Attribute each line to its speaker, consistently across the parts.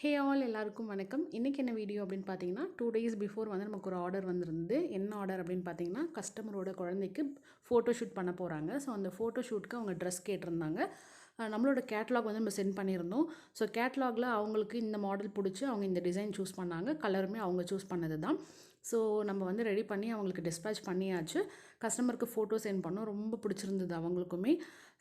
Speaker 1: Hey all எல்லாருக்கும் வணக்கம். இன்றைக்கி என்ன வீடியோ அப்படின்னு பார்த்தீங்கன்னா 2 டேஸ் பிஃபோர் வந்து நமக்கு ஒரு ஆர்டர் வந்திருந்து. என்ன ஆர்டர் அப்படின்னு பார்த்தீங்கன்னா கஸ்டமரோட குழந்தைக்கு ஃபோட்டோ ஷூட் பண்ண போகிறாங்க. ஸோ அந்த ஃபோட்டோ ஷூட்க்கு அவங்க ட்ரெஸ் கேட்டிருந்தாங்க. நம்மளோட கேட்லாக் வந்து நம்ம சென்ட் பண்ணியிருந்தோம். ஸோ கேட்லாகில் அவங்களுக்கு இந்த மாடல் பிடிச்சி அவங்க இந்த டிசைன் சூஸ் பண்ணாங்க. கலருமே அவங்க சூஸ் பண்ணது தான். ஸோ நம்ம வந்து ரெடி பண்ணி அவங்களுக்கு டிஸ்பேச் பண்ணியாச்சு. கஸ்டமருக்கு ஃபோட்டோ சென்ட் பண்ணோம். ரொம்ப பிடிச்சிருந்தது அவங்களுக்குமே.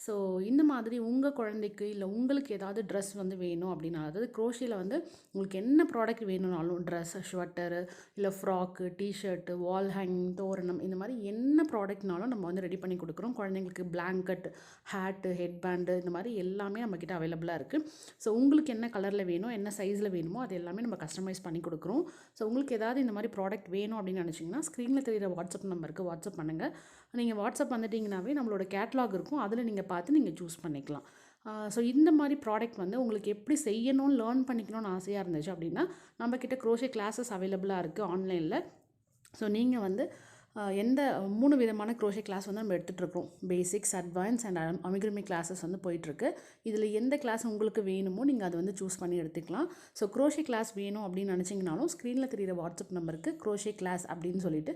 Speaker 1: ஸோ இந்த மாதிரி உங்கள் குழந்தைக்கு இல்லை உங்களுக்கு ஏதாவது ட்ரெஸ் வந்து வேணும் அப்படின்னா, அதாவது குரோஷியில் வந்து உங்களுக்கு என்ன ப்ராடக்ட் வேணும்னாலும் ட்ரெஸ், ஸ்வெட்டரு, இல்லை ஃப்ராக்கு, டிஷர்ட்டு, வால் ஹேங்கிங், தோரணம் இந்த மாதிரி என்ன ப்ராடக்ட்னாலும் நம்ம வந்து ரெடி பண்ணி கொடுக்குறோம். குழந்தைங்களுக்கு பிளாங்கெட், ஹேட்டு, ஹெட் பேண்டு இந்த மாதிரி எல்லாமே நம்மக்கிட்ட அவைலபிளாக இருக்குது. ஸோ உங்களுக்கு என்ன கலரில் வேணும், என்ன சைஸில் வேணுமோ அது எல்லாமே நம்ம கஸ்டமைஸ் பண்ணி கொடுக்குறோம். ஸோ உங்களுக்கு ஏதாவது இந்த மாதிரி ப்ராடக்ட் வேணும் அப்படின்னு நினச்சிங்கன்னா ஸ்க்ரீனில் தெரிகிற வாட்ஸ்அப் நம்பருக்கு வாட்ஸ்அப் பண்ணுங்கள். நீங்கள் வாட்ஸ்அப் வந்துட்டிங்கனாவே நம்மளோட கேட்லாக் இருக்கும். அதில் நீங்கள் பார்த்து நீங்கள் சூஸ் பண்ணிக்கலாம். ஸோ இந்த மாதிரி ப்ராடக்ட் வந்து உங்களுக்கு எப்படி செய்யணும்னு லேர்ன் பண்ணிக்கணும்னு ஆசையாக இருந்துச்சு அப்படின்னா நம்மக்கிட்ட க்ரோஷே கிளாஸஸ் அவைலபிளாக இருக்குது ஆன்லைனில். ஸோ நீங்கள் வந்து எந்த 3 விதமான க்ரோஷே கிளாஸ் வந்து நம்ம எடுத்துகிட்ருக்கோம். பேசிக்ஸ், அட்வான்ஸ் அண்ட் அமிகுருமி கிளாஸஸ் வந்து போயிட்டுருக்கு. இதில் எந்த கிளாஸ் உங்களுக்கு வேணுமோ நீங்கள் அதை வந்து சூஸ் பண்ணி எடுத்துக்கலாம். ஸோ க்ரோஷே கிளாஸ் வேணும் அப்படின்னு நினச்சிங்கனாலும் ஸ்க்ரீனில் தெரிகிற வாட்ஸ்அப் நம்பருக்கு க்ரோஷே கிளாஸ் அப்படின்னு சொல்லிட்டு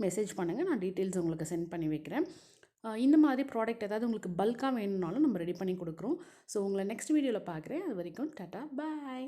Speaker 1: மெசேஜ் பண்ணுங்கள். நான் டீட்டெயில்ஸ் உங்களுக்கு சென்ட் பண்ணி வைக்கிறேன். இந்த மாதிரி ப்ராடக்ட் ஏதாவது உங்களுக்கு பல்காக வேணும்னாலும் நம்ம ரெடி பண்ணி கொடுக்குறோம். ஸோ உங்களை நெக்ஸ்ட் வீடியோவில் பார்க்குறேன். அது வரைக்கும் டாட்டா பாய்.